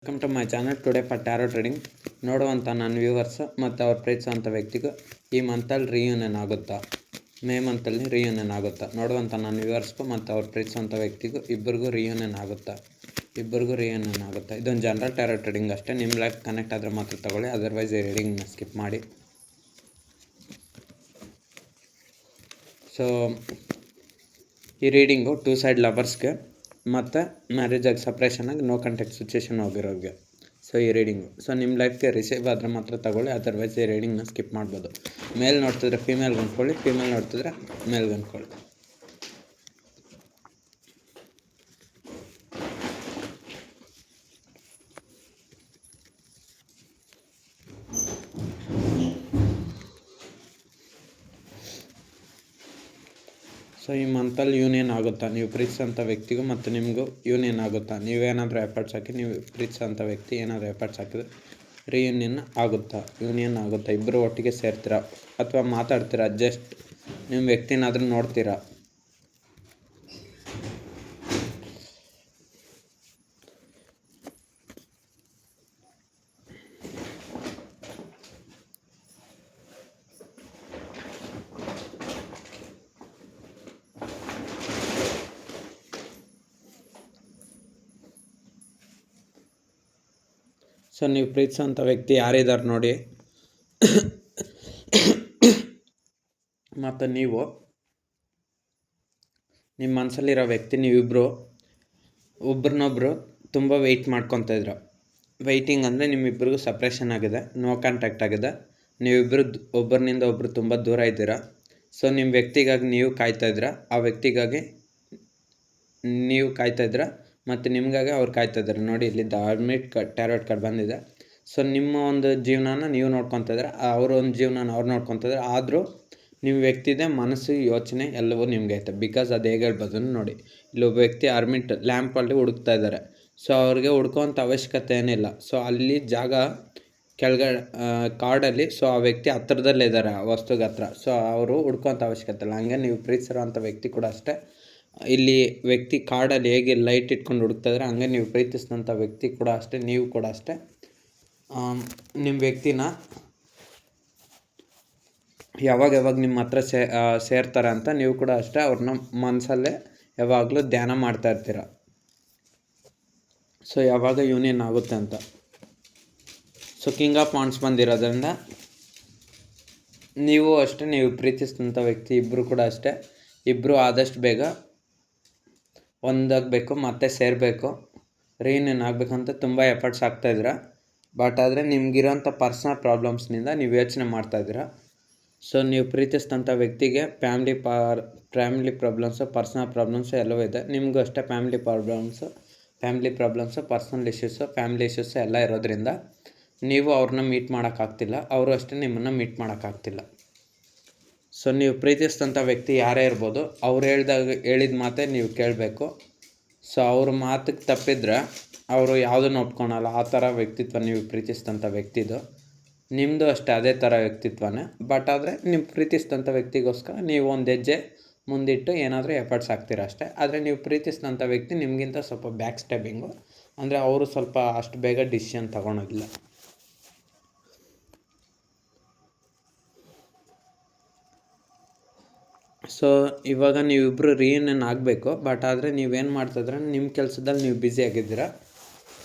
Welcome to my channel. Today for tarot reading. ನೋಡುವಂಥ ನನ್ನ viewers ಮತ್ತು ಅವ್ರು ಪ್ರೀತಿಸುವಂಥ ವ್ಯಕ್ತಿಗೂ ಈ ಮಂತಲ್ಲಿ ರೀಯೂನಿಯನ್ ಆಗುತ್ತಾ, ಮೇ ಮಂತಲ್ಲಿ ರೀಯೂನಿಯನ್ ಆಗುತ್ತಾ, ನೋಡುವಂಥ ನನ್ನ ವ್ಯೂವರ್ಸ್ಗೂ ಮತ್ತು ಅವ್ರು ಪ್ರೀತಿಸುವಂಥ ವ್ಯಕ್ತಿಗೂ ಇಬ್ಬರಿಗೂ ರೀಯೂನಿಯನ್ ಆಗುತ್ತಾ. ಇದೊಂದು ಜನರಲ್ ಟ್ಯಾರೋ ಟ್ರೇಡಿಂಗ್ ಅಷ್ಟೇ. ನಿಮ್ಮ ಲೈಫ್ ಕನೆಕ್ಟ್ ಆದರೆ ಮಾತ್ರ ತೊಗೊಳ್ಳಿ, ಅದರ್ವೈಸ್ ಈ ರೀಡಿಂಗ್ನ ಸ್ಕಿಪ್ ಮಾಡಿ. ಸೊ ಈ ರೀಡಿಂಗು 2 ಸೈಡ್ ಲವರ್ಸ್ಗೆ ಮತ್ತು ಮ್ಯಾರೇಜಾಗಿ ಸಪ್ರೇಷನಾಗಿ ನೋ ಕಾಂಟ್ಯಾಕ್ಟ್ ಸಿಚುವೇಶನ್ ಹೋಗಿರೋರಿಗೆ. ಸೊ ಈ ರೀಡಿಂಗು ನಿಮ್ಮ ಲೈಫ್ಗೆ ರಿಸೀವ್ ಆದರೆ ಮಾತ್ರ ತಗೊಳ್ಳಿ, ಅದರ್ವೈಸ್ ಈ ರೀಡಿಂಗ್ನ ಸ್ಕಿಪ್ ಮಾಡ್ಬೋದು. ಮೇಲ್ ನೋಡ್ತಿದ್ರೆ ಫೀಮೇಲ್ಗೆ ಅಂದ್ಕೊಳ್ಳಿ, ಫೀಮೇಲ್ ನೋಡ್ತಿದ್ರೆ ಮೇಲ್ಗೆ ಅಂದ್ಕೊಳ್ಳಿ. ಸೊ ಈ ಮಂತಲ್ಲಿ ಯೂನಿಯನ್ ಆಗುತ್ತಾ, ನೀವು ಪ್ರೀತಿಸೋಂಥ ವ್ಯಕ್ತಿಗೂ ಮತ್ತು ನಿಮಗೂ ಯೂನಿಯನ್ ಆಗುತ್ತಾ. ನೀವೇನಾದರೂ ಎಫರ್ಟ್ಸ್ ಹಾಕಿ ನೀವು ಪ್ರೀತಿಸೋಂಥ ವ್ಯಕ್ತಿ ಏನಾದರೂ ಎಫರ್ಟ್ಸ್ ಹಾಕಿದ್ರೆ ಯೂನಿಯನ್ ಆಗುತ್ತಾ. ಇಬ್ಬರು ಒಟ್ಟಿಗೆ ಸೇರ್ತೀರಾ ಅಥವಾ ಮಾತಾಡ್ತೀರಾ, ಜಸ್ಟ್ ನಿಮ್ಮ ವ್ಯಕ್ತಿನಾದರೂ ನೋಡ್ತೀರಾ. ಸೊ ನೀವು ಪ್ರೀತಿಸೋಂಥ ವ್ಯಕ್ತಿ ಯಾರಿದ್ದಾರೆ ನೋಡಿ, ಮತ್ತು ನೀವು ನಿಮ್ಮ ಮನಸ್ಸಲ್ಲಿರೋ ವ್ಯಕ್ತಿ ನೀವಿಬ್ಬರು ಒಬ್ರನ್ನೊಬ್ರು ತುಂಬ ವೆಯ್ಟ್ ಮಾಡ್ಕೊತಾ ಇದ್ರ. ವೆಯ್ಟಿಂಗ್ ಅಂದರೆ ನಿಮ್ಮಿಬ್ಬರಿಗೂ ಸಪ್ರೇಷನ್ ಆಗಿದೆ, ನೋ ಕಾಂಟ್ಯಾಕ್ಟ್ ಆಗಿದೆ. ನೀವಿಬ್ಬರು ಒಬ್ಬರಿನಿಂದ ಒಬ್ಬರು ತುಂಬ ದೂರ ಇದ್ದೀರಾ. ಸೊ ನಿಮ್ಮ ವ್ಯಕ್ತಿಗಾಗಿ ನೀವು ಕಾಯ್ತಾಯಿದ್ದೀರಾ, ಆ ವ್ಯಕ್ತಿಗಾಗಿ ನೀವು ಕಾಯ್ತಾಯಿದ್ದೀರಾ ಮತ್ತು ನಿಮಗಾಗಿ ಅವ್ರು ಕಾಯ್ತಾಯಿದ್ದಾರೆ. ನೋಡಿ ಇಲ್ಲಿ ದಾರ್ಮಿಟ್ ಟ್ಯಾರೋಟ್ ಕಾರ್ಡ್ ಬಂದಿದೆ. ಸೊ ನಿಮ್ಮ ಒಂದು ಜೀವನನ ನೀವು ನೋಡ್ಕೊತಾ ಇದ್ದಾರೆ, ಅವ್ರ ಒಂದು ಜೀವನನ ಅವ್ರು ನೋಡ್ಕೊತಾ ಇದ್ದಾರೆ. ಆದರೂ ನಿಮ್ಮ ವ್ಯಕ್ತಿದೆ ಮನಸ್ಸು ಯೋಚನೆ ಎಲ್ಲವೂ ನಿಮಗೆ ಐತೆ. ಬಿಕಾಸ್ ಅದು ಹೇಗೆ ಹೇಳ್ಬೋದು ನೋಡಿ, ಇಲ್ಲೊಬ್ಬ ವ್ಯಕ್ತಿ ಆರ್ಮಿಟ್ ಲ್ಯಾಂಪಲ್ಲಿ ಹುಡುಕ್ತಾ ಇದ್ದಾರೆ. ಸೊ ಅವ್ರಿಗೆ ಹುಡ್ಕೋವಂಥ ಅವಶ್ಯಕತೆ ಏನಿಲ್ಲ. ಸೊ ಅಲ್ಲಿ ಜಾಗ ಕೆಳಗಡೆ ಕಾರ್ಡಲ್ಲಿ, ಸೊ ಆ ವ್ಯಕ್ತಿ ಹತ್ರದಲ್ಲೇ ಇದ್ದಾರೆ ಆ ವಸ್ತುಗೆ ಹತ್ರ. ಸೊ ಅವರು ಹುಡ್ಕೋವಂಥ ಅವಶ್ಯಕತೆ ಇಲ್ಲ. ಹಂಗೆ ನೀವು ಪ್ರೀತಿಸಿರೋವಂಥ ವ್ಯಕ್ತಿ ಕೂಡ ಅಷ್ಟೇ. ಇಲ್ಲಿ ವ್ಯಕ್ತಿ ಕಾರ್ಡಲ್ಲಿ ಹೇಗೆ ಲೈಟ್ ಇಟ್ಕೊಂಡು ಹುಡುಕ್ತಾ ಇದ್ದಾರೆ, ಹಂಗೆ ನೀವು ಪ್ರೀತಿಸಿದಂಥ ವ್ಯಕ್ತಿ ಕೂಡ ಅಷ್ಟೇ, ನೀವು ಕೂಡ ಅಷ್ಟೇ. ನಿಮ್ಮ ವ್ಯಕ್ತಿನ ಯಾವಾಗ ನಿಮ್ಮ ಹತ್ರ ಸೇರ್ತಾರೆ ಅಂತ ನೀವು ಕೂಡ ಅಷ್ಟೇ ಅವ್ರನ್ನ ಮನಸ್ಸಲ್ಲೇ ಯಾವಾಗಲೂ ಧ್ಯಾನ ಮಾಡ್ತಾ ಇರ್ತೀರ. ಸೊ ಯಾವಾಗ ಯೂನಿಯನ್ ಆಗುತ್ತೆ ಅಂತ. ಸೊ ಕಿಂಗ್ ಆಫ್ ವಾಂಡ್ಸ್ ಬಂದಿರೋದ್ರಿಂದ ನೀವು ಅಷ್ಟೇ, ನೀವು ಪ್ರೀತಿಸಿದಂಥ ವ್ಯಕ್ತಿ ಇಬ್ಬರು ಕೂಡ ಅಷ್ಟೇ, ಇಬ್ಬರು ಆದಷ್ಟು ಬೇಗ ಒಂದಾಗಬೇಕು ಮತ್ತು ಸೇರಬೇಕು, ರೀಯೂನಿಯನ್ ಆಗಬೇಕಂತ ತುಂಬ ಎಫರ್ಟ್ಸ್ ಆಗ್ತಾಯಿದ್ದೀರಾ. ಬಟ್ ಆದರೆ ನಿಮಗಿರೋಂಥ ಪರ್ಸ್ನಲ್ ಪ್ರಾಬ್ಲಮ್ಸ್ನಿಂದ ನೀವು ಯೋಚನೆ ಮಾಡ್ತಾಯಿದ್ದೀರಾ. ಸೊ ನೀವು ಪ್ರೀತಿಸಿದಂಥ ವ್ಯಕ್ತಿಗೆ ಫ್ಯಾಮಿಲಿ ಪ್ರಾಬ್ಲಮ್ಸು, ಪರ್ಸ್ನಲ್ ಪ್ರಾಬ್ಲಮ್ಸು ಎಲ್ಲವೂ ಇದೆ. ನಿಮಗೂ ಅಷ್ಟೇ family problems, personal issues, family issues ಎಲ್ಲ ಇರೋದ್ರಿಂದ ನೀವು ಅವ್ರನ್ನ ಮೀಟ್ ಮಾಡೋಕ್ಕಾಗ್ತಿಲ್ಲ, ಅವರು ಅಷ್ಟೇ ನಿಮ್ಮನ್ನು ಮೀಟ್ ಮಾಡೋಕ್ಕಾಗ್ತಿಲ್ಲ. ಸೊ ನೀವು ಪ್ರೀತಿಸಿದಂಥ ವ್ಯಕ್ತಿ ಯಾರೇ ಇರ್ಬೋದು, ಅವ್ರು ಹೇಳಿದ ಮಾತೇ ನೀವು ಕೇಳಬೇಕು. ಸೊ ಅವ್ರ ಮಾತಿಗೆ ತಪ್ಪಿದ್ರೆ ಅವರು ಯಾವುದನ್ನು ಒಪ್ಕೊಳಲ್ಲ. ಆ ಥರ ವ್ಯಕ್ತಿತ್ವ ನೀವು ಪ್ರೀತಿಸಿದಂಥ ವ್ಯಕ್ತಿದು. ನಿಮ್ಮದು ಅಷ್ಟೇ ಅದೇ ಥರ ವ್ಯಕ್ತಿತ್ವನೇ. ಬಟ್ ಆದರೆ ನೀವು ಪ್ರೀತಿಸಿದಂಥ ವ್ಯಕ್ತಿಗೋಸ್ಕರ ನೀವು ಒಂದು ಹೆಜ್ಜೆ ಮುಂದಿಟ್ಟು ಏನಾದರೂ ಎಫರ್ಟ್ಸ್ ಹಾಕ್ತೀರ ಅಷ್ಟೇ. ಆದರೆ ನೀವು ಪ್ರೀತಿಸಿದಂಥ ವ್ಯಕ್ತಿ ನಿಮಗಿಂತ ಸ್ವಲ್ಪ ಬ್ಯಾಕ್ ಸ್ಟೆಪ್ಪಿಂಗು, ಅಂದರೆ ಅವರು ಸ್ವಲ್ಪ ಅಷ್ಟು ಬೇಗ ಡಿಸಿಷನ್ ತೊಗೊಳೋದಿಲ್ಲ. ಸೊ ಇವಾಗ ನೀವಿಬ್ಬರು ರೀಯೂನಿಯನ್ ಆಗಬೇಕು. ಬಟ್ ಆದರೆ ನೀವೇನು ಮಾಡ್ತಾಯಿದ್ರೆ ನಿಮ್ಮ ಕೆಲಸದಲ್ಲಿ ನೀವು ಬ್ಯುಸಿ ಆಗಿದ್ದೀರಾ.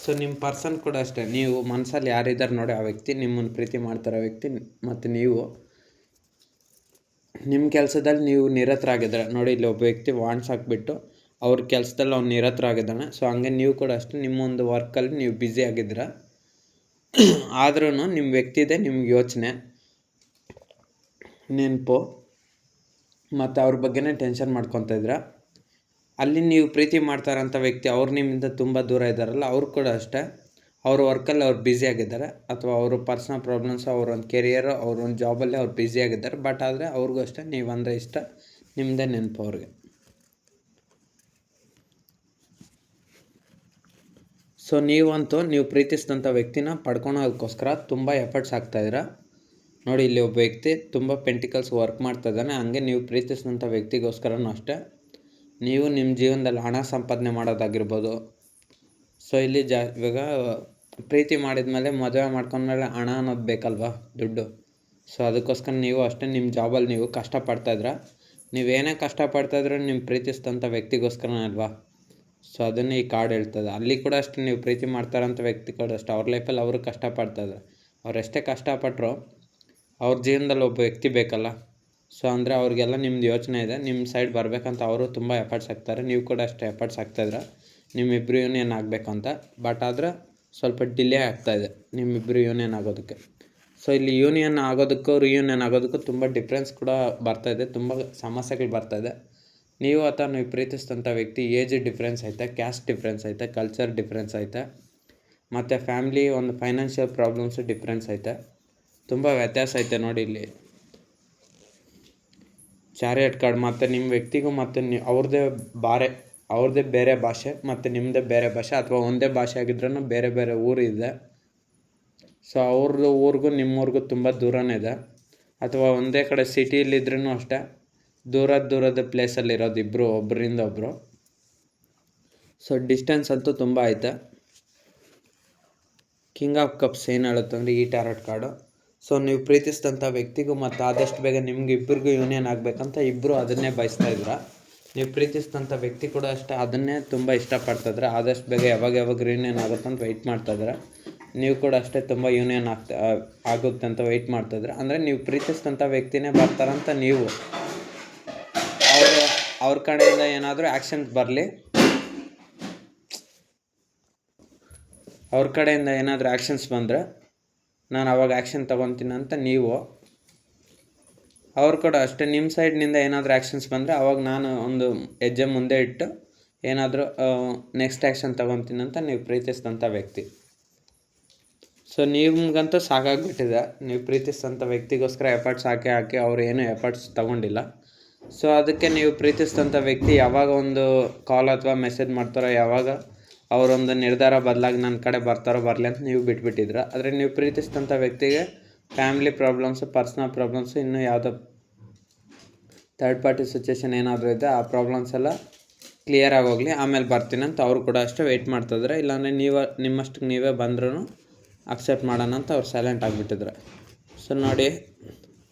ಸೊ ನಿಮ್ಮ ಪರ್ಸನ್ ಕೂಡ ಅಷ್ಟೇ, ನೀವು ಮನಸ್ಸಲ್ಲಿ ಯಾರಿದ್ದಾರೆ ನೋಡಿ ಆ ವ್ಯಕ್ತಿ, ನಿಮ್ಮನ್ನು ಪ್ರೀತಿ ಮಾಡ್ತಾರೋ ವ್ಯಕ್ತಿ, ಮತ್ತು ನೀವು ನಿಮ್ಮ ಕೆಲಸದಲ್ಲಿ ನೀವು ನಿರತರಾಗಿದ್ದಾರೆ ನೋಡಿ. ಇಲ್ಲಿ ಒಬ್ಬ ವ್ಯಕ್ತಿ ವಾಂಡ್ಸ್ ಹಾಕ್ಬಿಟ್ಟು ಅವ್ರ ಕೆಲಸದಲ್ಲಿ ಅವ್ನು ನಿರತರಾಗಿದ್ದಾನೆ. ಸೊ ಹಂಗೆ ನೀವು ಕೂಡ ಅಷ್ಟೇ, ನಿಮ್ಮೊಂದು ವರ್ಕಲ್ಲಿ ನೀವು ಬ್ಯುಸಿ ಆಗಿದ್ದೀರಾ. ಆದ್ರೂ ನಿಮ್ಮ ವ್ಯಕ್ತಿದೆ ನಿಮ್ಗೆ ಯೋಚನೆ, ನೆನಪು ಮತ್ತು ಅವ್ರ ಬಗ್ಗೆನೇ ಟೆನ್ಷನ್ ಮಾಡ್ಕೊತಾ ಇದ್ದೀರಾ. ಅಲ್ಲಿ ನೀವು ಪ್ರೀತಿ ಮಾಡ್ತಾರಂಥ ವ್ಯಕ್ತಿ ಅವ್ರು ನಿಮ್ಮಿಂದ ತುಂಬ ದೂರ ಇದ್ದಾರಲ್ಲ, ಅವ್ರು ಕೂಡ ಅಷ್ಟೇ, ಅವ್ರ ವರ್ಕಲ್ಲಿ ಅವ್ರು ಬ್ಯುಸಿ ಆಗಿದ್ದಾರೆ, ಅಥವಾ ಅವರು ಪರ್ಸ್ನಲ್ ಪ್ರಾಬ್ಲಮ್ಸು, ಅವ್ರೊಂದು ಕೆರಿಯರು, ಅವ್ರೊಂದು ಜಾಬಲ್ಲಿ ಅವ್ರು ಬ್ಯುಸಿ ಆಗಿದ್ದಾರೆ. ಬಟ್ ಆದರೆ ಅವ್ರಿಗೂ ಅಷ್ಟೇ ನೀವಂದರೆ ಇಷ್ಟ, ನಿಮ್ಮದೇ ನೆನಪು ಅವ್ರಿಗೆ. ಸೊ ನೀವಂತೂ ನೀವು ಪ್ರೀತಿಸಿದಂಥ ವ್ಯಕ್ತಿನ ಪಡ್ಕೊಳೋದಕ್ಕೋಸ್ಕರ ತುಂಬ ಎಫರ್ಟ್ಸ್ ಹಾಕ್ತಾಯಿದ್ದೀರಾ ನೋಡಿ. ಇಲ್ಲಿ ಒಬ್ಬ ವ್ಯಕ್ತಿ ತುಂಬ ಪೆಂಟಿಕಲ್ಸ್ ವರ್ಕ್ ಮಾಡ್ತಾ ಇದ್ದಾನೆ. ಹಂಗೆ ನೀವು ಪ್ರೀತಿಸಿದಂಥ ವ್ಯಕ್ತಿಗೋಸ್ಕರನೂ ಅಷ್ಟೇ, ನೀವು ನಿಮ್ಮ ಜೀವನದಲ್ಲಿ ಹಣ ಸಂಪಾದನೆ ಮಾಡೋದಾಗಿರ್ಬೋದು. ಸೊ ಇಲ್ಲಿ ಇವಾಗ ಪ್ರೀತಿ ಮಾಡಿದ್ಮೇಲೆ ಮದುವೆ ಮಾಡ್ಕೊಂಡ್ಮೇಲೆ ಹಣ ಅನ್ನೋದು ಬೇಕಲ್ವಾ, ದುಡ್ಡು. ಸೊ ಅದಕ್ಕೋಸ್ಕರ ನೀವು ಅಷ್ಟೇ ನಿಮ್ಮ ಜಾಬಲ್ಲಿ ನೀವು ಕಷ್ಟಪಡ್ತಾಯಿದ್ರ, ನೀವೇನೇ ಕಷ್ಟಪಡ್ತಾಯಿದ್ರು ನಿಮ್ಮ ಪ್ರೀತಿಸಿದಂಥ ವ್ಯಕ್ತಿಗೋಸ್ಕರನೇ ಅಲ್ವಾ. ಸೊ ಅದನ್ನೇ ಈ ಕಾರ್ಡ್ ಹೇಳ್ತದೆ. ಅಲ್ಲಿ ಕೂಡ ಅಷ್ಟೇ, ನೀವು ಪ್ರೀತಿ ಮಾಡ್ತಾರಂಥ ವ್ಯಕ್ತಿ ಕೂಡ ಅಷ್ಟೇ ಅವ್ರ ಲೈಫಲ್ಲಿ ಅವರು ಕಷ್ಟಪಡ್ತಾಯಿದ್ರು. ಅವರೆಷ್ಟೇ ಕಷ್ಟಪಟ್ಟರು ಅವ್ರ ಜೀವನದಲ್ಲಿ ಒಬ್ಬ ವ್ಯಕ್ತಿ ಬೇಕಲ್ಲ. ಸೊ ಅಂದರೆ ಅವ್ರಿಗೆಲ್ಲ ನಿಮ್ದು ಯೋಚನೆ ಇದೆ, ನಿಮ್ಮ ಸೈಡ್ ಬರಬೇಕಂತ ಅವರು ತುಂಬ ಎಫರ್ಟ್ಸ್ ಹಾಕ್ತಾರೆ, ನೀವು ಕೂಡ ಅಷ್ಟೇ ಎಫರ್ಟ್ಸ್ ಹಾಕ್ತಾಯಿದ್ರ ನಿಮ್ಮಿಬ್ಬರು ಯೂನಿಯನ್ ಆಗಬೇಕಂತ. ಬಟ್ ಆದರೆ ಸ್ವಲ್ಪ ಡಿಲೇ ಆಗ್ತಾಯಿದೆ ನಿಮ್ಮಿಬ್ಬರು ಯೂನಿಯನ್ ಆಗೋದಕ್ಕೆ. ಸೊ ಇಲ್ಲಿ ಯೂನಿಯನ್ ಆಗೋದಕ್ಕೂ ರಿಯೂನಿಯನ್ ಆಗೋದಕ್ಕೂ ತುಂಬ ಡಿಫ್ರೆನ್ಸ್ ಕೂಡ ಬರ್ತಾಯಿದೆ, ತುಂಬ ಸಮಸ್ಯೆಗಳು ಬರ್ತಾಯಿದೆ. ನೀವು ಅಥವಾ ನೀವು ಪ್ರೀತಿಸಿದಂಥ ವ್ಯಕ್ತಿ ಏಜ್ ಡಿಫ್ರೆನ್ಸ್ ಐತೆ, ಕ್ಯಾಸ್ಟ್ ಡಿಫ್ರೆನ್ಸ್ ಐತೆ, ಕಲ್ಚರ್ ಡಿಫ್ರೆನ್ಸ್ ಐತೆ, ಮತ್ತು ಫ್ಯಾಮ್ಲಿ ಒಂದು ಫೈನಾನ್ಷಿಯಲ್ ಪ್ರಾಬ್ಲಮ್ಸು ಡಿಫ್ರೆನ್ಸ್ ಐತೆ. ತುಂಬ ವ್ಯತ್ಯಾಸ ಐತೆ ನೋಡಿ ಇಲ್ಲಿ ಚಾರಿಯಟ್ ಕಾರ್ಡ್. ಮತ್ತು ನಿಮ್ಮ ವ್ಯಕ್ತಿಗೂ ಮತ್ತು ಅವ್ರದ್ದೇ ಬೇರೆ ಭಾಷೆ ಮತ್ತು ನಿಮ್ಮದೇ ಬೇರೆ ಭಾಷೆ, ಅಥವಾ ಒಂದೇ ಭಾಷೆ ಆಗಿದ್ರೂ ಬೇರೆ ಬೇರೆ ಊರಿದೆ. ಸೊ ಅವ್ರದ್ದು ಊರಿಗೂ ನಿಮ್ಮೂರಿಗೂ ತುಂಬ ದೂರನೇ ಇದೆ, ಅಥವಾ ಒಂದೇ ಕಡೆ ಸಿಟಿಯಲ್ಲಿದ್ರೂ ಅಷ್ಟೇ ದೂರದ ಪ್ಲೇಸಲ್ಲಿರೋದು ಇಬ್ಬರು ಒಬ್ಬರಿಂದ ಒಬ್ಬರು. ಸೊ ಡಿಸ್ಟೆನ್ಸ್ ಅಂತೂ ತುಂಬ ಐತೆ. ಕಿಂಗ್ ಆಫ್ ಕಪ್ಸ್ ಏನು ಹೇಳುತ್ತಂದರೆ ಈ ಟ್ಯಾರೋಟ್ ಕಾರ್ಡು. ಸೊ ನೀವು ಪ್ರೀತಿಸಿದಂಥ ವ್ಯಕ್ತಿಗೂ ಮತ್ತು ಆದಷ್ಟು ಬೇಗ ನಿಮ್ಗೆ ಇಬ್ಬರಿಗೂ ಯೂನಿಯನ್ ಆಗಬೇಕಂತ ಇಬ್ಬರು ಅದನ್ನೇ ಬಯಸ್ತಾಯಿದ್ರ. ನೀವು ಪ್ರೀತಿಸಿದಂಥ ವ್ಯಕ್ತಿ ಕೂಡ ಅಷ್ಟೇ ಅದನ್ನೇ ತುಂಬ ಇಷ್ಟಪಡ್ತಾಯಿದ್ರೆ, ಆದಷ್ಟು ಬೇಗ ಯಾವಾಗ ಯೂನಿಯನ್ ಆಗುತ್ತೆ ಅಂತ ವೆಯ್ಟ್ ಮಾಡ್ತಾಯಿದ್ರೆ. ನೀವು ಕೂಡ ಅಷ್ಟೇ ತುಂಬ ಯೂನಿಯನ್ ಆಗುತ್ತೆ ಅಂತ ವೆಯ್ಟ್ ಮಾಡ್ತಾಯಿದ್ರೆ. ಅಂದರೆ ನೀವು ಪ್ರೀತಿಸಿದಂಥ ವ್ಯಕ್ತಿನೇ ಬರ್ತಾರಂತ ನೀವು ಅವ್ರ ಕಡೆಯಿಂದ ಏನಾದರೂ ಆ್ಯಕ್ಷನ್ಸ್ ಬರಲಿ, ಅವ್ರ ಕಡೆಯಿಂದ ಏನಾದರೂ ಆ್ಯಕ್ಷನ್ಸ್ ಬಂದರೆ ನಾನು ಅವಾಗ ಆ್ಯಕ್ಷನ್ ತೊಗೊತೀನಿ ಅಂತ ನೀವು, ಅವ್ರು ಕೂಡ ಅಷ್ಟೇ ನಿಮ್ಮ ಸೈಡ್ನಿಂದ ಏನಾದರೂ ಆ್ಯಕ್ಷನ್ಸ್ ಬಂದರೆ ಅವಾಗ ನಾನು ಒಂದು ಹೆಜ್ಜೆ ಮುಂದೆ ಇಟ್ಟು ಏನಾದರೂ ನೆಕ್ಸ್ಟ್ ಆ್ಯಕ್ಷನ್ ತೊಗೊತೀನಿ ಅಂತ ನೀವು ಪ್ರೀತಿಸಿದಂಥ ವ್ಯಕ್ತಿ. ಸೊ ನಿಮ್ಗಂತೂ ಸಾಕಾಗ್ಬಿಟ್ಟಿದೆ, ನೀವು ಪ್ರೀತಿಸಿದಂಥ ವ್ಯಕ್ತಿಗೋಸ್ಕರ ಎಫರ್ಟ್ಸ್ ಹಾಕಿ ಅವ್ರು ಏನೂ ಎಫರ್ಟ್ಸ್ ತೊಗೊಂಡಿಲ್ಲ. ಸೊ ಅದಕ್ಕೆ ನೀವು ಪ್ರೀತಿಸಿದಂಥ ವ್ಯಕ್ತಿ ಯಾವಾಗ ಒಂದು ಕಾಲ್ ಅಥವಾ ಮೆಸೇಜ್ ಮಾಡ್ತಾರೋ, ಯಾವಾಗ ಅವರೊಂದು ನಿರ್ಧಾರ ಬದಲಾಗಿ ನನ್ನ ಕಡೆ ಬರ್ತಾರೋ ಬರಲಿ ಅಂತ ನೀವು ಬಿಟ್ಬಿಟ್ಟಿದ್ರ. ಆದರೆ ನೀವು ಪ್ರೀತಿಸಿದಂಥ ವ್ಯಕ್ತಿಗೆ ಫ್ಯಾಮಿಲಿ ಪ್ರಾಬ್ಲಮ್ಸು, ಪರ್ಸ್ನಲ್ ಪ್ರಾಬ್ಲಮ್ಸು, ಇನ್ನೂ ಯಾವುದೋ ಥರ್ಡ್ ಪಾರ್ಟಿ ಸಿಚುವೇಷನ್ ಏನಾದರೂ ಇದೆ, ಆ ಪ್ರಾಬ್ಲಮ್ಸ್ ಎಲ್ಲ ಕ್ಲಿಯರ್ ಆಗೋಗಲಿ ಆಮೇಲೆ ಬರ್ತೀನಿ ಅಂತ ಅವರು ಕೂಡ ಅಷ್ಟೇ ವೆಯ್ಟ್ ಮಾಡ್ತಾಯಿದ್ರೆ. ಇಲ್ಲಾಂದರೆ ನಿಮ್ಮಷ್ಟಕ್ಕೆ ನೀವೇ ಬಂದ್ರೂ ಅಕ್ಸೆಪ್ಟ್ ಮಾಡೋಣ ಅಂತ ಅವ್ರು ಸೈಲೆಂಟ್ ಆಗಿಬಿಟ್ಟಿದ್ರೆ. ಸೊ ನೋಡಿ,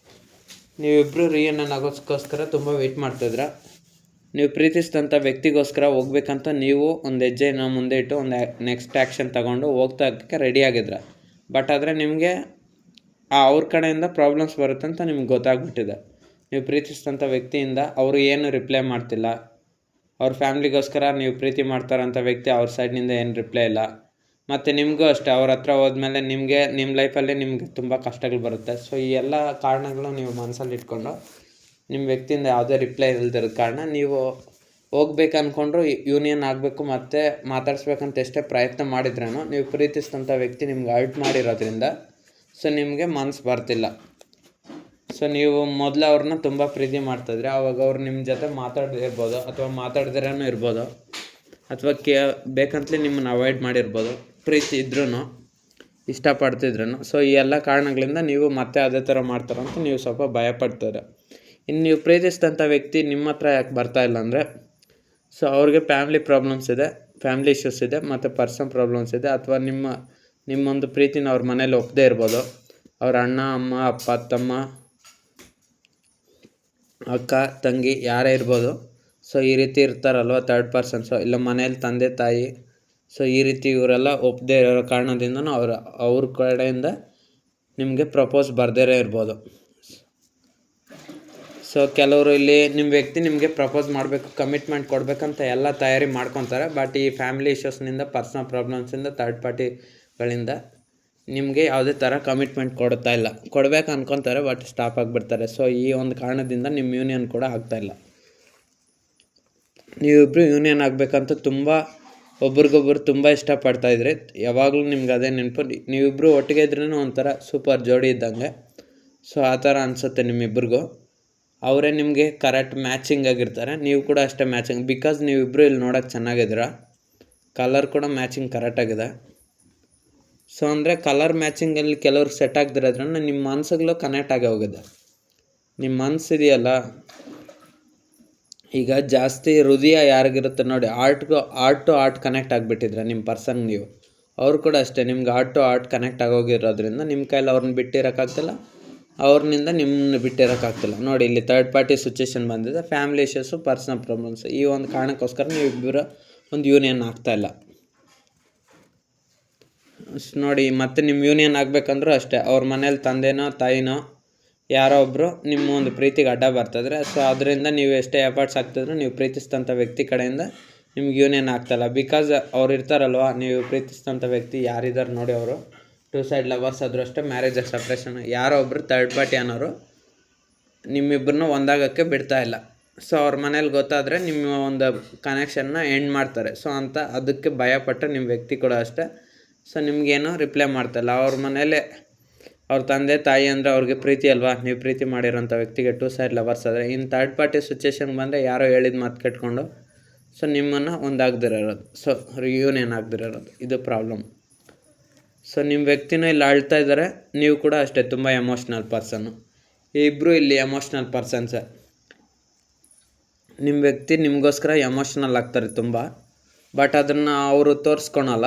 ನೀವಿಬ್ಬರು ರಿಯೂನಿಯನ್ ಆಗೋದಕ್ಕೋಸ್ಕರ ತುಂಬ ವೆಯ್ಟ್ ಮಾಡ್ತಾಯಿದ್ರ. ನೀವು ಪ್ರೀತಿಸಿದಂಥ ವ್ಯಕ್ತಿಗೋಸ್ಕರ ಹೋಗ್ಬೇಕಂತ ನೀವು ಒಂದು ಹೆಜ್ಜೆನ ಮುಂದೆ ಇಟ್ಟು ಒಂದು ನೆಕ್ಸ್ಟ್ ಆ್ಯಕ್ಷನ್ ತೊಗೊಂಡು ಹೋಗ್ತಾಕ್ಕೆ ರೆಡಿಯಾಗಿದ್ರ. ಬಟ್ ಆದರೆ ನಿಮಗೆ ಅವ್ರ ಕಡೆಯಿಂದ ಪ್ರಾಬ್ಲಮ್ಸ್ ಬರುತ್ತೆ ಅಂತ ನಿಮ್ಗೆ ಗೊತ್ತಾಗ್ಬಿಟ್ಟಿದೆ. ನೀವು ಪ್ರೀತಿಸಿದಂಥ ವ್ಯಕ್ತಿಯಿಂದ ಅವರು ಏನು ರಿಪ್ಲೈ ಮಾಡ್ತಿಲ್ಲ, ಅವ್ರ ಫ್ಯಾಮ್ಲಿಗೋಸ್ಕರ ನೀವು ಪ್ರೀತಿ ಮಾಡ್ತಾರಂಥ ವ್ಯಕ್ತಿ ಅವ್ರ ಸೈಡ್ನಿಂದ ಏನು ರಿಪ್ಲೈ ಇಲ್ಲ. ಮತ್ತು ನಿಮಗೂ ಅಷ್ಟೇ, ಅವ್ರ ಹತ್ರ ಹೋದ್ಮೇಲೆ ನಿಮ್ಮ ಲೈಫಲ್ಲಿ ನಿಮಗೆ ತುಂಬ ಕಷ್ಟಗಳು ಬರುತ್ತೆ. ಸೊ ಈ ಎಲ್ಲ ಕಾರಣಗಳು ನೀವು ಮನಸ್ಸಲ್ಲಿ ಇಟ್ಕೊಂಡು ನಿಮ್ಮ ವ್ಯಕ್ತಿಯಿಂದ ಯಾವುದೇ ರಿಪ್ಲೈ ಇಲ್ದಿರೋ ಕಾರಣ ನೀವು ಹೋಗ್ಬೇಕು ಅಂದ್ಕೊಂಡ್ರು ಯೂನಿಯನ್ ಆಗಬೇಕು ಮತ್ತು ಮಾತಾಡ್ಸ್ಬೇಕಂತ ಎಷ್ಟೇ ಪ್ರಯತ್ನ ಮಾಡಿದ್ರೂ ನೀವು ಪ್ರೀತಿಸಿದಂಥ ವ್ಯಕ್ತಿ ನಿಮ್ಗೆ ಹರ್ಟ್ ಮಾಡಿರೋದ್ರಿಂದ ಸೊ ನಿಮಗೆ ಮನಸ್ಸು ಬರ್ತಿಲ್ಲ. ಸೊ ನೀವು ಮೊದಲು ಅವ್ರನ್ನ ತುಂಬ ಪ್ರೀತಿ ಮಾಡ್ತಾಯಿದ್ರೆ ಆವಾಗ ಅವ್ರು ನಿಮ್ಮ ಜೊತೆ ಮಾತಾಡದಿರ್ಬೋದು, ಅಥವಾ ಮಾತಾಡ್ದಿರೂ ಇರ್ಬೋದು, ಅಥವಾ ಬೇಕಂತಲೇ ನಿಮ್ಮನ್ನು ಅವಾಯ್ಡ್ ಮಾಡಿರ್ಬೋದು, ಪ್ರೀತಿ ಇದ್ರೂ ಇಷ್ಟಪಡ್ತಿದ್ರು. ಸೊ ಈ ಎಲ್ಲ ಕಾರಣಗಳಿಂದ ನೀವು ಮತ್ತೆ ಅದೇ ಥರ ಮಾಡ್ತಾರಂತ ನೀವು ಸ್ವಲ್ಪ ಭಯಪಡ್ತಾರೆ. ಇನ್ನು ನೀವು ಪ್ರೀತಿಸಿದಂಥ ವ್ಯಕ್ತಿ ನಿಮ್ಮ ಹತ್ರ ಯಾಕೆ ಬರ್ತಾಯಿಲ್ಲ ಅಂದರೆ, ಸೊ ಅವ್ರಿಗೆ ಫ್ಯಾಮ್ಲಿ ಪ್ರಾಬ್ಲಮ್ಸ್ ಇದೆ, ಫ್ಯಾಮ್ಲಿ ಇಶ್ಯೂಸ್ ಇದೆ, ಮತ್ತು ಪರ್ಸನಲ್ ಪ್ರಾಬ್ಲಮ್ಸ್ ಇದೆ, ಅಥವಾ ನಿಮ್ಮೊಂದು ಪ್ರೀತಿನ ಅವ್ರ ಮನೇಲಿ ಒಪ್ಪದೇ ಇರ್ಬೋದು. ಅವ್ರ ಅಣ್ಣ, ಅಮ್ಮ, ಅಪ್ಪ, ತಮ್ಮ, ಅಕ್ಕ, ತಂಗಿ ಯಾರೇ ಇರ್ಬೋದು. ಸೊ ಈ ರೀತಿ ಇರ್ತಾರಲ್ವ ಥರ್ಡ್ ಪರ್ಸನ್ಸು, ಇಲ್ಲ ಮನೇಲಿ ತಂದೆ ತಾಯಿ. ಸೊ ಈ ರೀತಿ ಇವರೆಲ್ಲ ಒಪ್ಪದೇ ಇರೋ ಕಾರಣದಿಂದ ಅವ್ರ ಕಡೆಯಿಂದ ನಿಮಗೆ ಪ್ರಪೋಸ್ ಬರ್ದೇ ಇರ್ಬೋದು. ಸೊ ಕೆಲವರು ಇಲ್ಲಿ ನಿಮ್ಮ ವ್ಯಕ್ತಿ ನಿಮಗೆ ಪ್ರಪೋಸ್ ಮಾಡಬೇಕು, ಕಮಿಟ್ಮೆಂಟ್ ಕೊಡಬೇಕಂತ ಎಲ್ಲ ತಯಾರಿ ಮಾಡ್ಕೊತಾರೆ. ಬಟ್ ಈ ಫ್ಯಾಮಿಲಿ ಇಶ್ಯೂಸ್ನಿಂದ, ಪರ್ಸ್ನಲ್ ಪ್ರಾಬ್ಲಮ್ಸಿಂದ, ಥರ್ಡ್ ಪಾರ್ಟಿಗಳಿಂದ ನಿಮಗೆ ಯಾವುದೇ ಥರ ಕಮಿಟ್ಮೆಂಟ್ ಕೊಡಬೇಕು ಅನ್ಕೊತಾರೆ, ಬಟ್ ಸ್ಟಾಪ್ ಆಗಿಬಿಡ್ತಾರೆ. ಸೊ ಈ ಒಂದು ಕಾರಣದಿಂದ ನಿಮ್ಮ ಯೂನಿಯನ್ ಕೂಡ ಆಗ್ತಾಯಿಲ್ಲ. ನೀವಿಬ್ಬರು ಯೂನಿಯನ್ ಆಗಬೇಕಂತ ತುಂಬ ಒಬ್ರಿಗೊಬ್ರು ತುಂಬ ಇಷ್ಟಪಡ್ತಾಯಿದ್ರಿ. ಯಾವಾಗಲೂ ನಿಮ್ಗೆ ಅದೇ ನೆನಪು, ನೀವಿಬ್ಬರು ಒಟ್ಟಿಗೆ ಇದ್ರೂ ಒಂಥರ ಸೂಪರ್ ಜೋಡಿ ಇದ್ದಂಗೆ. ಸೊ ಆ ಥರ ಅನಿಸುತ್ತೆ ನಿಮ್ಮಿಬ್ಬರಿಗೂ. ಅವರೇ ನಿಮಗೆ ಕರೆಕ್ಟ್ ಮ್ಯಾಚಿಂಗ್ ಆಗಿರ್ತಾರೆ, ನೀವು ಕೂಡ ಅಷ್ಟೇ ಮ್ಯಾಚಿಂಗ್. ಬಿಕಾಸ್ ನೀವಿಬ್ಬರು ಇಲ್ಲಿ ನೋಡೋಕ್ಕೆ ಚೆನ್ನಾಗಿದ್ದೀರ, ಕಲರ್ ಕೂಡ ಮ್ಯಾಚಿಂಗ್ ಕರೆಕ್ಟಾಗಿದೆ. ಸೊ ಅಂದರೆ ಕಲರ್ ಮ್ಯಾಚಿಂಗಲ್ಲಿ ಕೆಲವ್ರಿಗೆ ಸೆಟ್ ಆಗದಿರೋದ್ರಿಂದ ನಿಮ್ಮ ಮನಸ್ಸುಗಳು ಕನೆಕ್ಟ್ ಆಗಿ ಹೋಗಿದೆ. ನಿಮ್ಮ ಮನಸ್ಸಿದೆಯಲ್ಲ, ಈಗ ಜಾಸ್ತಿ ಹೃದಯ ಯಾರಿಗಿರುತ್ತೆ ನೋಡಿ, ಆರ್ಟ್ ಟು ಆರ್ಟ್ ಕನೆಕ್ಟ್ ಆಗಿಬಿಟ್ಟಿದ್ರೆ ನಿಮ್ಮ ಪರ್ಸನ್ ನೀವು. ಅವ್ರು ಕೂಡ ಅಷ್ಟೇ ನಿಮ್ಗೆ ಹಾರ್ಟ್ ಟು ಹಾರ್ಟ್ ಕನೆಕ್ಟ್ ಆಗೋಗಿರೋದ್ರಿಂದ ನಿಮ್ಮ ಕೈಲಿ ಅವ್ರನ್ನ ಬಿಟ್ಟಿರೋಕ್ಕಾಗ್ತಿಲ್ಲ, ಅವ್ರನ್ನಿಂದ ನಿಮ್ಮನ್ನ ಬಿಟ್ಟಿರೋಕ್ಕಾಗ್ತಿಲ್ಲ. ನೋಡಿ ಇಲ್ಲಿ ಥರ್ಡ್ ಪಾರ್ಟಿ ಸಿಚುವೇಶನ್ ಬಂದಿದೆ, ಫ್ಯಾಮಿಲಿ ಇಶ್ಯೂಸು, ಪರ್ಸ್ನಲ್ ಪ್ರಾಬ್ಲಮ್ಸ್. ಈ ಒಂದು ಕಾರಣಕ್ಕೋಸ್ಕರ ನೀವು ಇಬ್ಬರು ಒಂದು ಯೂನಿಯನ್ ಆಗ್ತಾಯಿಲ್ಲ. ನೋಡಿ ಮತ್ತೆ ನಿಮ್ಮ ಯೂನಿಯನ್ ಆಗಬೇಕಂದ್ರೂ ಅಷ್ಟೇ, ಅವ್ರ ಮನೇಲಿ ತಂದೆನೋ ತಾಯಿನೋ ಯಾರೋ ಒಬ್ಬರು ನಿಮ್ಮ ಒಂದು ಪ್ರೀತಿಗೆ ಅಡ್ಡ ಬರ್ತಿದ್ರೆ, ಸೊ ಅದರಿಂದ ನೀವು ಎಷ್ಟೇ ಎಫರ್ಟ್ಸ್ ಆಗ್ತಿದ್ರು ನೀವು ಪ್ರೀತಿಸಿದಂಥ ವ್ಯಕ್ತಿ ಕಡೆಯಿಂದ ನಿಮ್ಗೆ ಯೂನಿಯನ್ ಆಗ್ತಾಯಿಲ್ಲ. ಬಿಕಾಸ್ ಅವ್ರು ಇರ್ತಾರಲ್ವ, ನೀವು ಪ್ರೀತಿಸಿದಂಥ ವ್ಯಕ್ತಿ ಯಾರಿದ್ದಾರೆ ನೋಡಿ, ಅವರು ಟೂ ಸೈಡ್ ಲವರ್ಸ್ ಆದರೂ ಅಷ್ಟೇ, ಮ್ಯಾರೇಜ್ ಸಪ್ರೇಷನ್ ಯಾರೋ ಒಬ್ಬರು ಥರ್ಡ್ ಪಾರ್ಟಿ ಅನ್ನೋರು ನಿಮ್ಮಿಬ್ಬರನ್ನ ಒಂದಾಗೋಕ್ಕೆ ಬಿಡ್ತಾಯಿಲ್ಲ. ಸೊ ಅವ್ರ ಮನೇಲಿ ಗೊತ್ತಾದರೆ ನಿಮ್ಮ ಒಂದು ಕನೆಕ್ಷನ್ನ ಎಂಡ್ ಮಾಡ್ತಾರೆ. ಸೊ ಅಂತ ಅದಕ್ಕೆ ಭಯಪಟ್ಟು ನಿಮ್ಮ ವ್ಯಕ್ತಿ ಕೂಡ ಅಷ್ಟೇ, ಸೊ ನಿಮಗೇನು ರಿಪ್ಲೈ ಮಾಡ್ತಾಯಿಲ್ಲ. ಅವ್ರ ಮನೇಲೆ ಅವ್ರ ತಂದೆ ತಾಯಿ ಅಂದರೆ ಅವ್ರಿಗೆ ಪ್ರೀತಿ ಅಲ್ವಾ, ನೀವು ಪ್ರೀತಿ ಮಾಡಿರೋಂಥ ವ್ಯಕ್ತಿಗೆ ಟೂ ಸೈಡ್ ಲವರ್ಸ್ ಆದರೆ, ಇನ್ನು ಥರ್ಡ್ ಪಾರ್ಟಿ ಸಿಚುವೇಶನ್ಗೆ ಬಂದರೆ ಯಾರೋ ಹೇಳಿದ ಮಾತು ಕೆಟ್ಕೊಂಡು ಸೊ ನಿಮ್ಮನ್ನು ಒಂದಾಗದಿರೋದು, ಸೊ ರಿಯೂನಿಯನ್ ಆಗದಿರೋದು, ಇದು ಪ್ರಾಬ್ಲಮ್. ಸೊ ನಿಮ್ಮ ವ್ಯಕ್ತಿನೂ ಇಲ್ಲಿ ಆಳ್ತಾ ಇದ್ದಾರೆ, ನೀವು ಕೂಡ ಅಷ್ಟೇ ತುಂಬ ಎಮೋಷ್ನಲ್ ಪರ್ಸನ್ನು. ಇಬ್ಬರು ಇಲ್ಲಿ ಎಮೋಷ್ನಲ್ ಪರ್ಸನ್ಸೇ. ನಿಮ್ಮ ವ್ಯಕ್ತಿ ನಿಮಗೋಸ್ಕರ ಎಮೋಷ್ನಲ್ ಆಗ್ತಾರೆ ತುಂಬ, ಬಟ್ ಅದನ್ನು ಅವರು ತೋರಿಸ್ಕೊಳಲ್ಲ.